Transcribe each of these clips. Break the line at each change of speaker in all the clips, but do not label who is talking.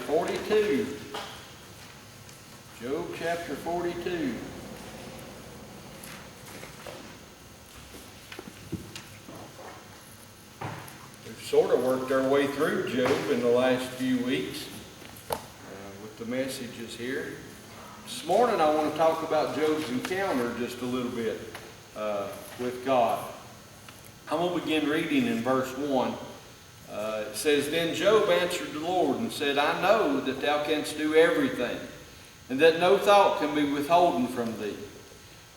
42. Job chapter 42. We've sort of worked our way through Job in the last few weeks with the messages here. This morning I want to talk about Job's encounter just a little bit with God. I'm going to begin reading in verse 1. It says, Then Job answered the Lord and said, I know that thou canst do everything, and that no thought can be withholden from thee.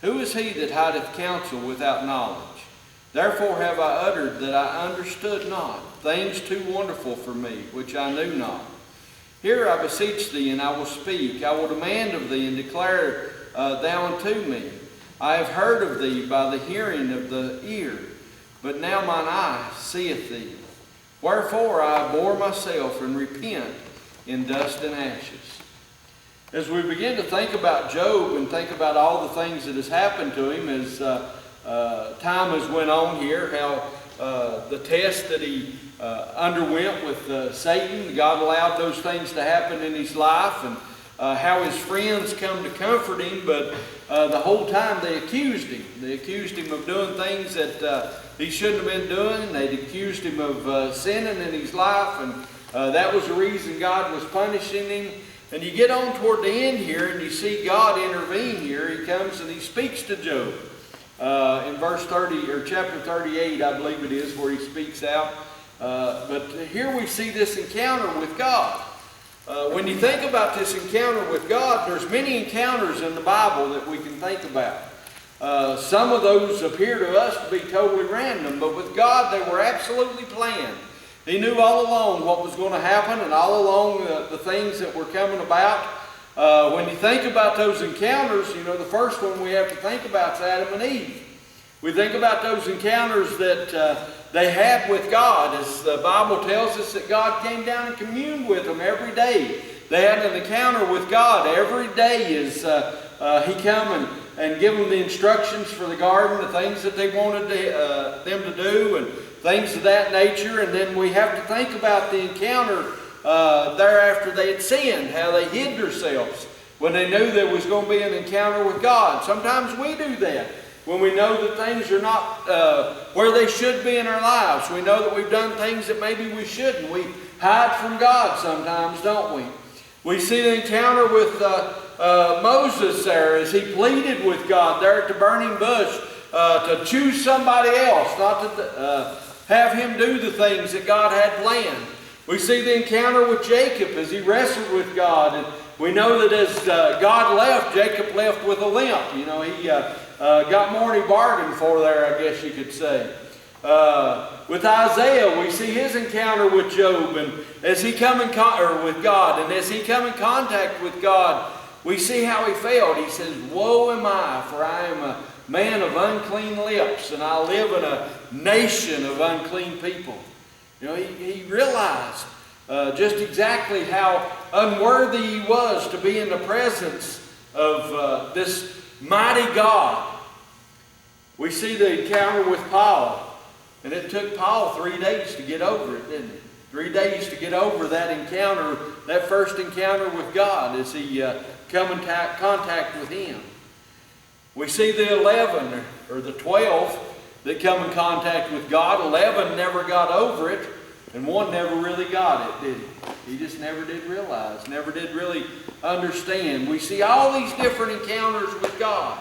Who is he that hideth counsel without knowledge? Therefore have I uttered that I understood not, things too wonderful for me, which I knew not. Hear, I beseech thee, and I will speak. I will demand of thee, and declare thou unto me. I have heard of thee by the hearing of the ear, but now mine eye seeth thee. Wherefore I abhor myself and repent in dust and ashes. As we begin to think about Job and think about all the things that has happened to him as time has went on here, how the test that he underwent with Satan, God allowed those things to happen in his life, and how his friends come to comfort him, but the whole time they accused him. They accused him of doing things that he shouldn't have been doing. They'd accused him of sinning in his life, and that was the reason God was punishing him. And you get on toward the end here, and you see God intervene here. He comes and he speaks to Job. In verse 30, or chapter 38, I believe it is, where he speaks out. But here we see this encounter with God. When you think about this encounter with God, there's many encounters in the Bible that we can think about. Some of those appear to us to be totally random, but with God they were absolutely planned. He knew all along what was going to happen, and all along the things that were coming about. When you think about those encounters, you know, the first one we have to think about is Adam and Eve. We think about those encounters that they had with God, as the Bible tells us that God came down and communed with them every day. They had an encounter with God every day as He come and give them the instructions for the garden, the things that they wanted them to do, and things of that nature. And then we have to think about the encounter thereafter they had sinned, how they hid themselves when they knew there was going to be an encounter with God. Sometimes we do that. When we know that things are not where they should be in our lives. We know that we've done things that maybe we shouldn't. We hide from God sometimes, don't we? We see the encounter with Moses there as he pleaded with God there at the burning bush to choose somebody else, not to have him do the things that God had planned. We see the encounter with Jacob as he wrestled with God. And we know that as God left, Jacob left with a limp. You know, he got more than he bargained for there, I guess you could say. With Isaiah, we see his encounter with Job, and as he come in with God, and as he come in contact with God, we see how he failed. He says, Woe am I, for I am a man of unclean lips, and I live in a nation of unclean people. You know, he realized just exactly how unworthy he was to be in the presence of this mighty God. We see the encounter with Paul, and it took Paul 3 days to get over it, didn't it? 3 days to get over that encounter, that first encounter with God as he come in contact with him. We see the 11 or the 12 that come in contact with God. 11 never got over it, and one never really got it, did he? He just never did realize, never did really understand. We see all these different encounters with God.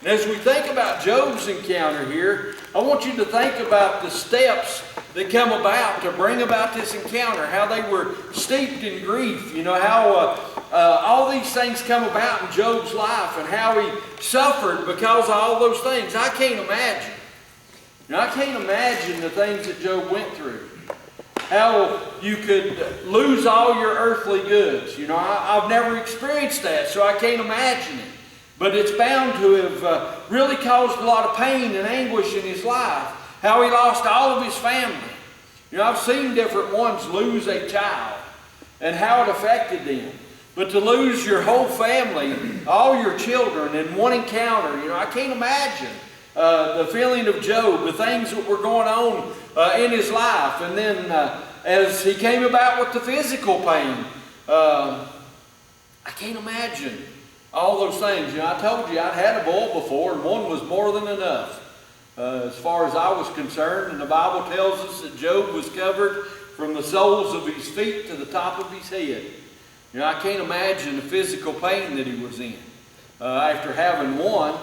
And as we think about Job's encounter here, I want you to think about the steps that come about to bring about this encounter, how they were steeped in grief, you know, how all these things come about in Job's life and how he suffered because of all those things. I can't imagine. You know, I can't imagine the things that Job went through. How you could lose all your earthly goods. You know, I've never experienced that, so I can't imagine it. But it's bound to have really caused a lot of pain and anguish in his life. How he lost all of his family. You know, I've seen different ones lose a child and how it affected them. But to lose your whole family, all your children in one encounter, you know, I can't imagine the feeling of Job, the things that were going on in his life. And then as he came about with the physical pain, I can't imagine all those things. You know, I told you I'd had a boil before, and one was more than enough as far as I was concerned. And the Bible tells us that Job was covered from the soles of his feet to the top of his head. You know, I can't imagine the physical pain that he was in. After having one,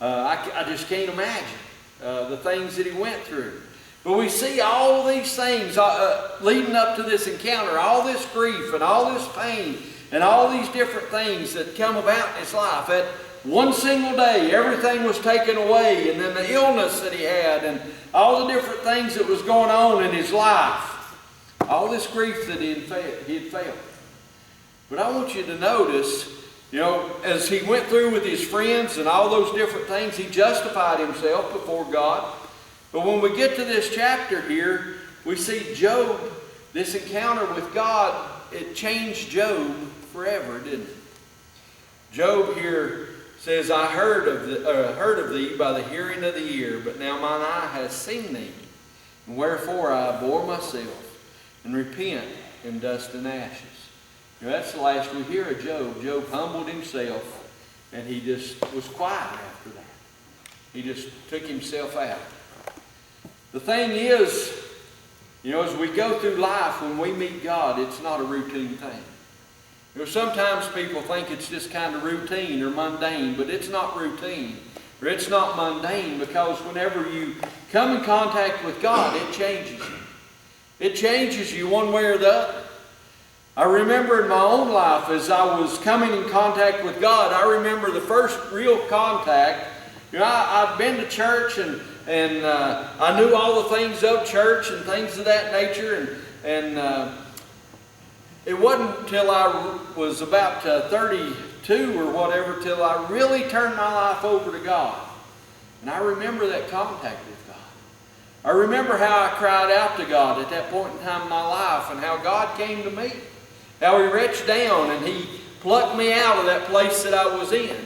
I just can't imagine the things that he went through. But we see all these things leading up to this encounter, all this grief and all this pain and all these different things that come about in his life. At one single day, everything was taken away, and then the illness that he had and all the different things that was going on in his life, all this grief that he had felt. But I want you to notice, you know, as he went through with his friends and all those different things, he justified himself before God. But when we get to this chapter here, we see Job, this encounter with God, it changed Job forever, didn't it? Job here says, I heard of thee by the hearing of the ear, but now mine eye has seen thee. And wherefore I abhor myself, and repent in dust and ashes. You know, that's the last we hear of Job. Job humbled himself, and he just was quiet after that. He just took himself out. The thing is, you know, as we go through life, when we meet God, it's not a routine thing. You know, sometimes people think it's just kind of routine or mundane, but it's not routine or it's not mundane, because whenever you come in contact with God, it changes you. It changes you one way or the other. I remember in my own life, as I was coming in contact with God, I remember the first real contact. You know, I'd been to church and I knew all the things of church and things of that nature, and it wasn't until I was about 32 or whatever till I really turned my life over to God. And I remember that contact with God. I remember how I cried out to God at that point in time in my life, and how God came to me. How He reached down and He plucked me out of that place that I was in.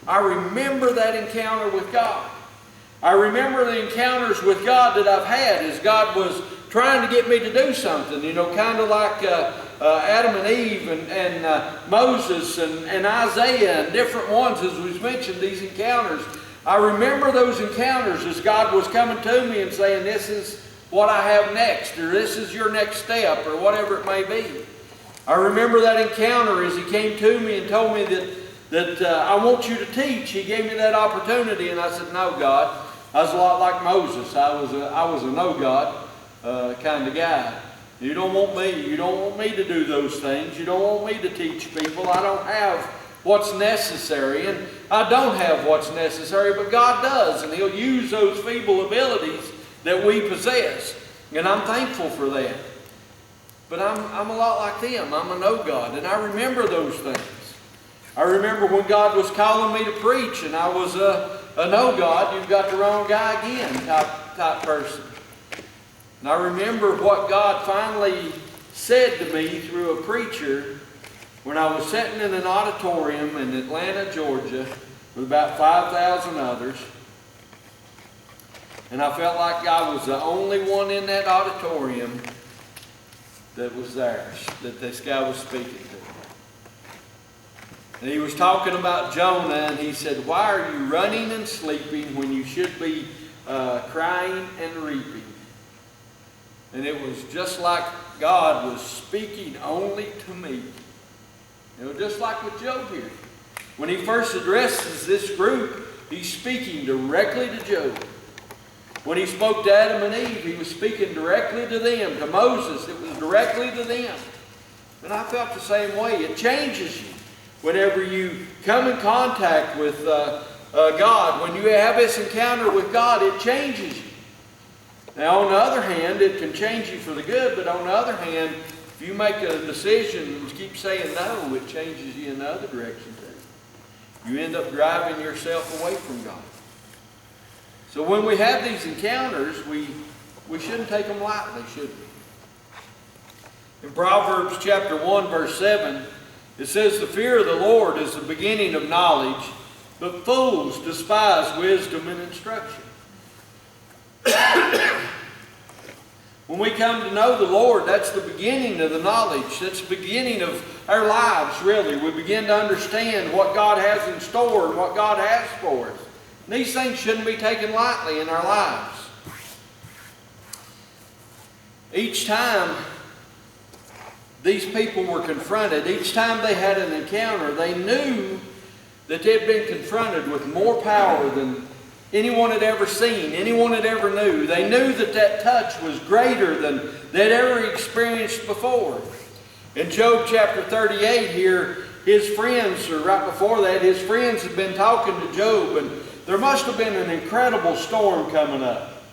I remember that encounter with God. I remember the encounters with God that I've had as God was trying to get me to do something. You know, kind of like Adam and Eve and Moses and Isaiah and different ones, as we've mentioned, these encounters. I remember those encounters as God was coming to me and saying, this is what I have next, or this is your next step, or whatever it may be. I remember that encounter as He came to me and told me that I want you to teach. He gave me that opportunity, and I said, no, God. I was a lot like Moses. I was a no God kind of guy. You don't want me. You don't want me to do those things. You don't want me to teach people. I don't have what's necessary, and I don't have what's necessary, but God does, and He'll use those feeble abilities that we possess, and I'm thankful for that. But I'm a lot like them. I'm a no God, and I remember those things. I remember when God was calling me to preach, and I was a no God, you've got the wrong guy again type person. And I remember what God finally said to me through a preacher when I was sitting in an auditorium in Atlanta, Georgia, with about 5,000 others. And I felt like I was the only one in that auditorium that was there, that this guy was speaking to. And he was talking about Jonah, and he said, why are you running and sleeping when you should be crying and reaping? And it was just like God was speaking only to me. You know, just like with Job here. When he first addresses this group, he's speaking directly to Job. When he spoke to Adam and Eve, he was speaking directly to them. To Moses, it was directly to them. And I felt the same way. It changes you. Whenever you come in contact with God, when you have this encounter with God, it changes you. Now, on the other hand, it can change you for the good, but on the other hand, if you make a decision and keep saying no, it changes you in the other direction too. You end up driving yourself away from God. So when we have these encounters, we shouldn't take them lightly, should we? In Proverbs chapter 1, verse 7, it says, the fear of the Lord is the beginning of knowledge, but fools despise wisdom and instruction. When we come to know the Lord, that's the beginning of the knowledge. That's the beginning of our lives, really. We begin to understand what God has in store and what God has for us. And these things shouldn't be taken lightly in our lives. Each time these people were confronted, each time they had an encounter, they knew that they had been confronted with more power than anyone had ever seen, anyone had ever knew. They knew that that touch was greater than they'd ever experienced before. In Job chapter 38 here, his friends, or right before that, his friends had been talking to Job, and there must have been an incredible storm coming up.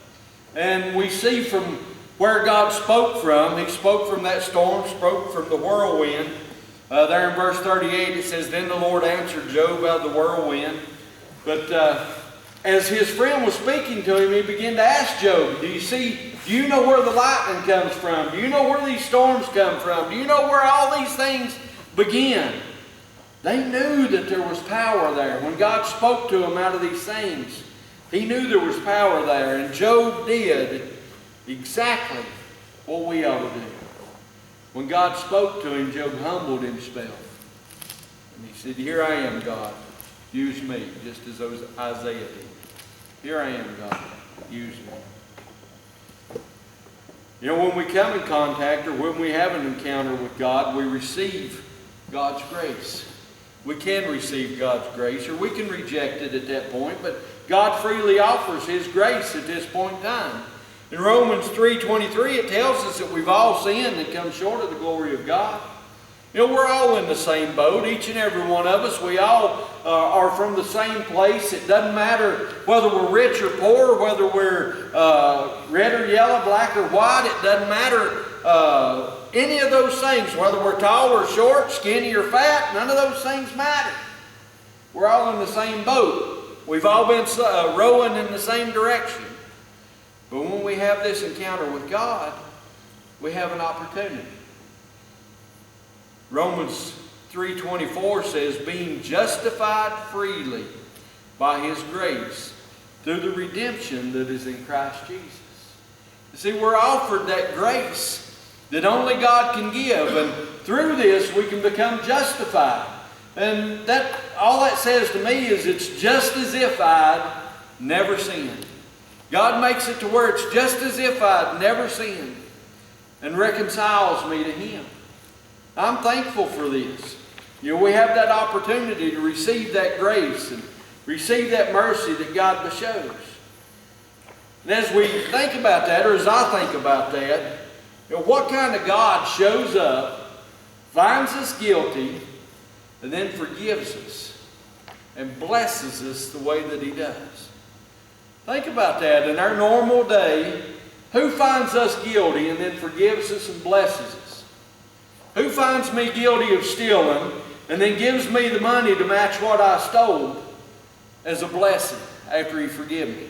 And we see from where God spoke from, He spoke from that storm, spoke from the whirlwind. There in verse 38 it says, "Then the Lord answered Job out of the whirlwind." But as his friend was speaking to him, he began to ask Job, do you know where the lightning comes from? Do you know where these storms come from? Do you know where all these things begin? They knew that there was power there. When God spoke to him out of these things, he knew there was power there. And Job did exactly what we ought to do. When God spoke to him, Job humbled himself. And he said, "Here I am, God. Use me," just as Isaiah did. "Here I am, God. Use me." You know, when we come in contact or when we have an encounter with God, we receive God's grace. We can receive God's grace, or we can reject it at that point, but God freely offers His grace at this point in time. In Romans 3:23, it tells us that we've all sinned and come short of the glory of God. You know, we're all in the same boat, each and every one of us. We all are from the same place. It doesn't matter whether we're rich or poor, whether we're red or yellow, black or white. It doesn't matter any of those things, whether we're tall or short, skinny or fat. None of those things matter. We're all in the same boat. We've all been rowing in the same direction. But when we have this encounter with God, we have an opportunity. Romans 3:24 says, "Being justified freely by His grace through the redemption that is in Christ Jesus." You see, we're offered that grace that only God can give, and through this we can become justified. And all that says to me is it's just as if I'd never sinned. God makes it to where it's just as if I'd never sinned and reconciles me to Him. I'm thankful for this. You know, we have that opportunity to receive that grace and receive that mercy that God bestows. And as we think about that, or as I think about that, you know, what kind of God shows up, finds us guilty, and then forgives us and blesses us the way that He does? Think about that. In our normal day, who finds us guilty and then forgives us and blesses us? Who finds me guilty of stealing and then gives me the money to match what I stole as a blessing after He forgives me?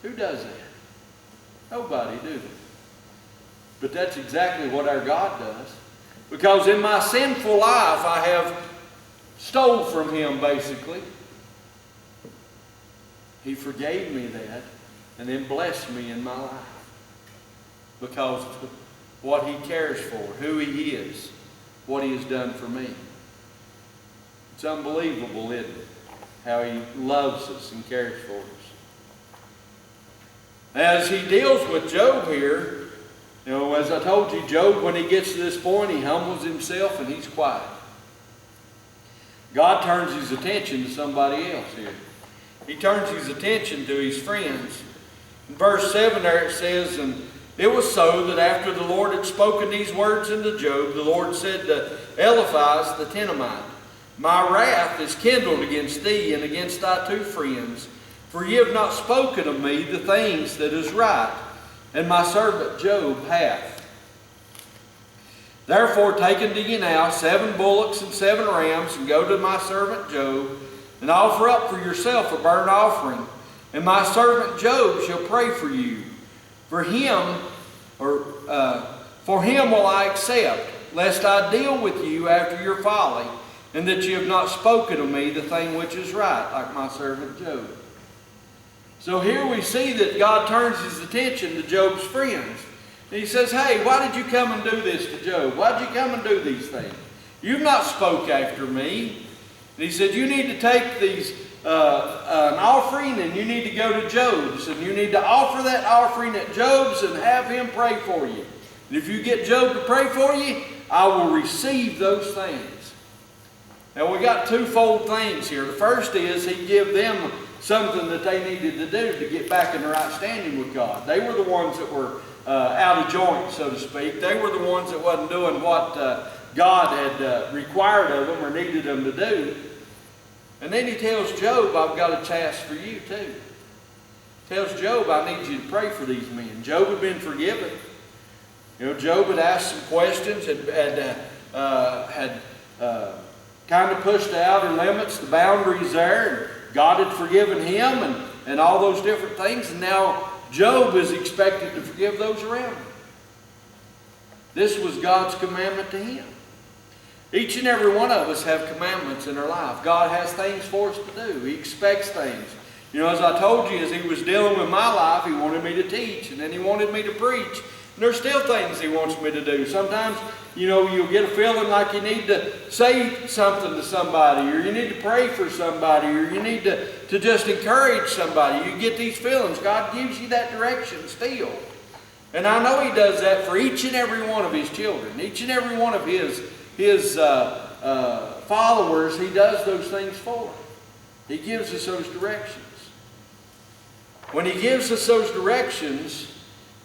Who does that? Nobody, do they? But that's exactly what our God does. Because in my sinful life, I have stole from Him, basically. He forgave me that and then blessed me in my life because of what He cares for, who He is, what He has done for me. It's unbelievable, isn't it? How He loves us and cares for us. As He deals with Job here, you know, as I told you, Job, when he gets to this point, he humbles himself and he's quiet. God turns His attention to somebody else here. He turns His attention to his friends. In verse 7 there it says, "And it was so that after the Lord had spoken these words unto Job, the Lord said to Eliphaz the Temanite, My wrath is kindled against thee and against thy two friends, for ye have not spoken of me the things that is right, and my servant Job hath. Therefore take unto ye now 7 bullocks and 7 rams, and go to my servant Job, and offer up for yourself a burnt offering, and my servant Job shall pray for you. For him will I accept, lest I deal with you after your folly, and that you have not spoken of me the thing which is right, like my servant Job." So here we see that God turns His attention to Job's friends. And he says, hey, why did you come and do this to Job? Why did you come and do these things? You've not spoke after me. And he said, you need to take these an offering, and you need to go to Job's, and you need to offer that offering at Job's and have him pray for you. And if you get Job to pray for you, I will receive those things. Now we got twofold things here. The first is he gave them something that they needed to do to get back in the right standing with God. They were the ones that were out of joint, so to speak. They were the ones that wasn't doing what God had required of them or needed them to do. And then he tells Job, I've got a task for you too. He tells Job, I need you to pray for these men. Job had been forgiven. You know, Job had asked some questions, had kind of pushed the outer limits, the boundaries there, and God had forgiven him and all those different things, and now Job is expected to forgive those around him. This was God's commandment to him. Each and every one of us have commandments in our life. God has things for us to do. He expects things. You know, as I told you, as he was dealing with my life, he wanted me to teach, and then he wanted me to preach. And there's still things he wants me to do. Sometimes, you know, you'll get a feeling like you need to say something to somebody, or you need to pray for somebody, or you need to just encourage somebody. You get these feelings. God gives you that direction still. And I know he does that for each and every one of his children. Each and every one of his followers, he does those things for. He gives us those directions. When he gives us those directions,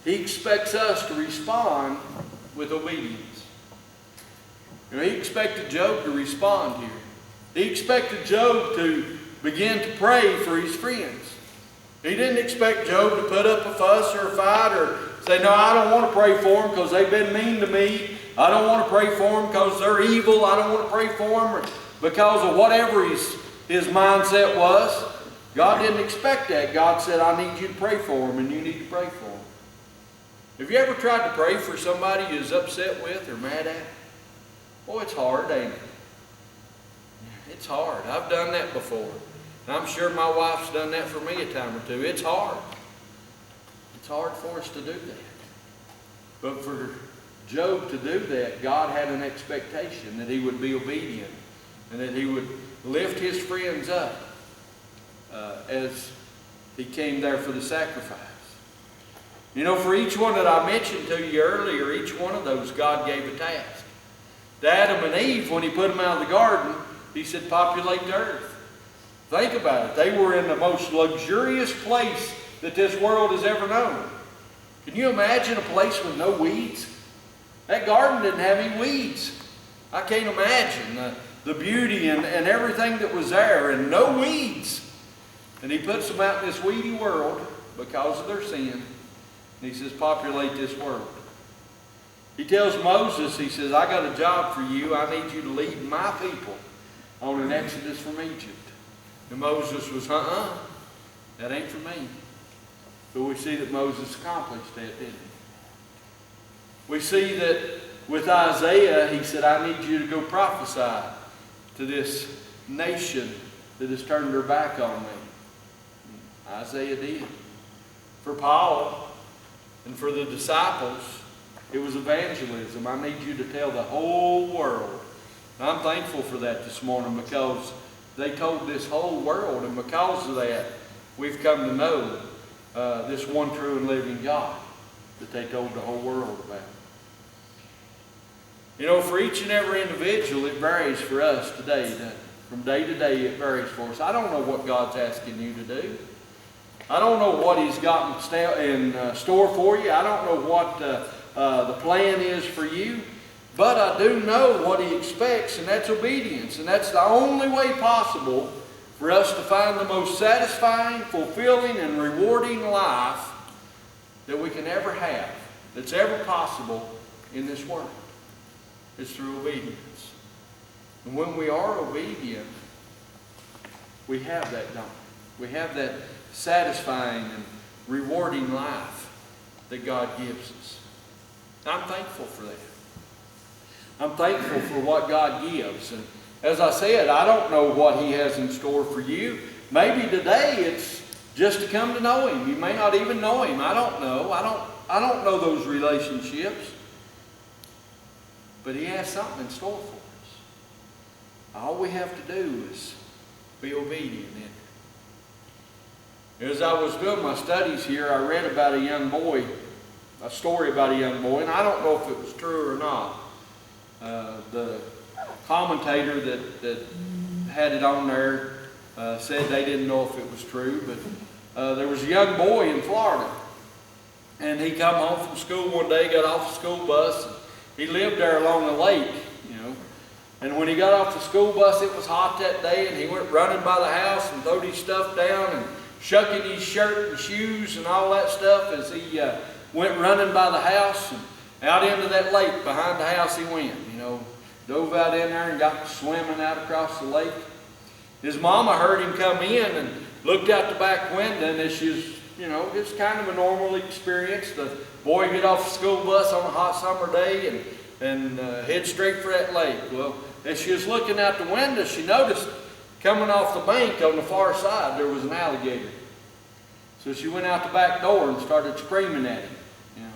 he expects us to respond with obedience. You know, he expected Job to respond here. He expected Job to begin to pray for his friends. He didn't expect Job to put up a fuss or a fight or say, no, I don't want to pray for them because they've been mean to me. I don't want to pray for them because they're evil. I don't want to pray for them because of whatever his mindset was. God didn't expect that. God said, I need you to pray for them, and you need to pray for them. Have you ever tried to pray for somebody you're upset with or mad at? Boy, it's hard, ain't it? It's hard. I've done that before. And I'm sure my wife's done that for me a time or two. It's hard. It's hard for us to do that. But for Job to do that, God had an expectation that he would be obedient and that he would lift his friends up as he came there for the sacrifice. You know, for each one that I mentioned to you earlier, each one of those, God gave a task. To Adam and Eve, when he put them out of the garden, he said, populate the earth. Think about it. They were in the most luxurious place that this world has ever known. Can you imagine a place with no weeds? That garden didn't have any weeds. I can't imagine the beauty and everything that was there, and no weeds. And he puts them out in this weedy world because of their sin. And he says, populate this world. He tells Moses, he says, I got a job for you. I need you to lead my people on an exodus from Egypt. And Moses was, that ain't for me. But we see that Moses accomplished that, didn't he? We see that with Isaiah, he said, I need you to go prophesy to this nation that has turned their back on me. And Isaiah did. For Paul and for the disciples, it was evangelism. I need you to tell the whole world. And I'm thankful for that this morning because they told this whole world, and because of that, we've come to know this one true and living God that they told the whole world about. You know, for each and every individual, it varies for us today. From day to day, it varies for us. I don't know what God's asking you to do. I don't know what He's got in store for you. I don't know what the plan is for you. But I do know what He expects, and that's obedience. And that's the only way possible for us to find the most satisfying, fulfilling, and rewarding life that we can ever have, that's ever possible in this world. It's through obedience. And when we are obedient, we have that, don't we? We have that satisfying and rewarding life that God gives us. I'm thankful for that. I'm thankful for what God gives. And as I said, I don't know what He has in store for you. Maybe today it's just to come to know Him. You may not even know Him. I don't know. I don't know those relationships, but He has something in store for us. All we have to do is be obedient in it. As I was doing my studies here, I read about a young boy, a story about a young boy, and I don't know if it was true or not. The commentator that had it on there said they didn't know if it was true, but there was a young boy in Florida, and he come home from school one day, got off the school bus, and he lived there along the lake, you know. And when he got off the school bus, it was hot that day, and he went running by the house and throwed his stuff down and shucking his shirt and shoes and all that stuff as he went running by the house, and out into that lake behind the house he went, you know. Dove out in there and got swimming out across the lake. His mama heard him come in and looked out the back window, and this is, you know, it's kind of a normal experience. The boy get off the school bus on a hot summer day and head straight for that lake. Well, as she was looking out the window, she noticed coming off the bank on the far side there was an alligator. So she went out the back door and started screaming at him, you know,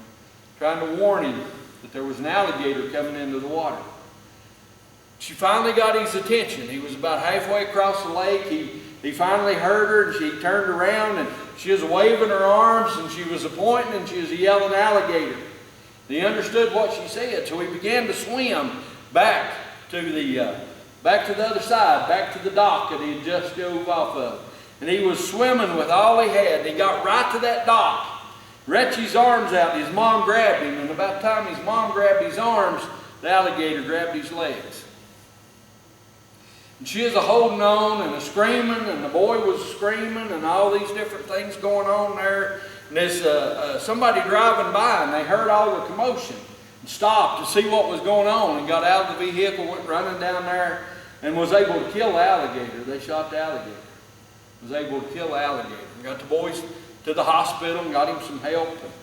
trying to warn him that there was an alligator coming into the water. She finally got his attention. He was about halfway across the lake. He finally heard her, and she turned around, and she was waving her arms, and she was pointing, and she was yelling alligator. He understood what she said, so he began to swim back to the other side, back to the dock that he had just dove off of. And he was swimming with all he had, and he got right to that dock, reached his arms out, and his mom grabbed him, and about the time his mom grabbed his arms, the alligator grabbed his legs. And she was holding on and screaming, and the boy was screaming, and all these different things going on there. And there's somebody driving by, and they heard all the commotion and stopped to see what was going on, and got out of the vehicle, went running down there, and was able to kill the alligator. They shot the alligator. Was able to kill the alligator. And got the boys to the hospital and got him some help. And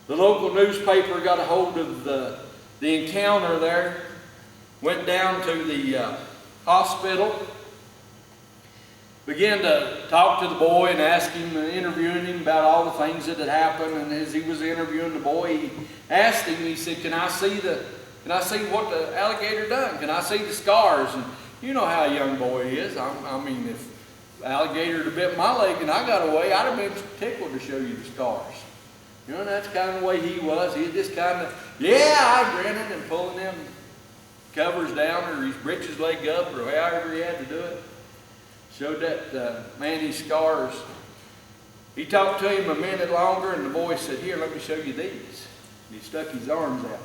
the local newspaper got a hold of the encounter there, went down to the hospital, began to talk to the boy and ask him, interviewing him about all the things that had happened. And as he was interviewing the boy, he asked him, he said, can I see what the alligator done? Can I see the scars? And you know how a young boy is. I mean, if alligator had bit my leg and I got away, I'd have been tickled to show you the scars. You know, and that's kind of the way he was. He just kind of, I grinning and pulling them covers down or his breeches leg up or however he had to do it. Showed that man his scars. He talked to him a minute longer, and the boy said, here, let me show you these. And he stuck his arms out.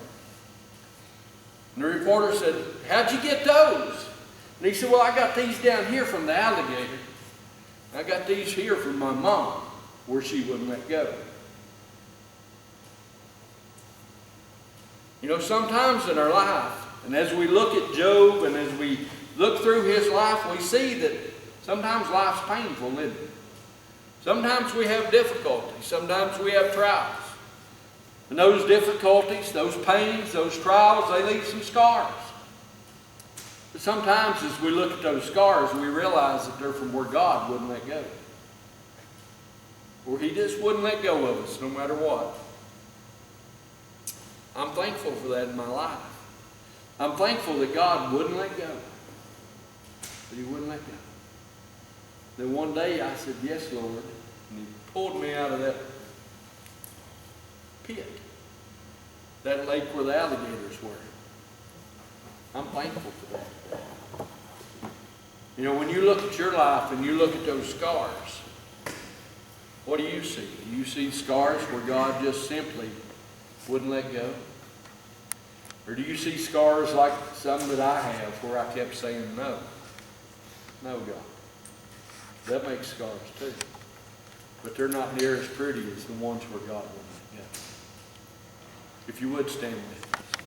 And the reporter said, how'd you get those? And he said, well, I got these down here from the alligator. I got these here from my mom, where she wouldn't let go. You know, sometimes in our life, and as we look at Job and as we look through his life, we see that sometimes life's painful, isn't it? Sometimes we have difficulties. Sometimes we have trials. And those difficulties, those pains, those trials, they leave some scars. But sometimes as we look at those scars, we realize that they're from where God wouldn't let go. Where He just wouldn't let go of us no matter what. I'm thankful for that in my life. I'm thankful that God wouldn't let go. That He wouldn't let go. Then one day I said, yes, Lord. And He pulled me out of that pit. That lake where the alligators were. I'm thankful for that. You know, when you look at your life and you look at those scars, what do you see? Do you see scars where God just simply wouldn't let go? Or do you see scars like some that I have where I kept saying no? No, God. That makes scars too. But they're not near as pretty as the ones where God wouldn't let go. If you would stand with me.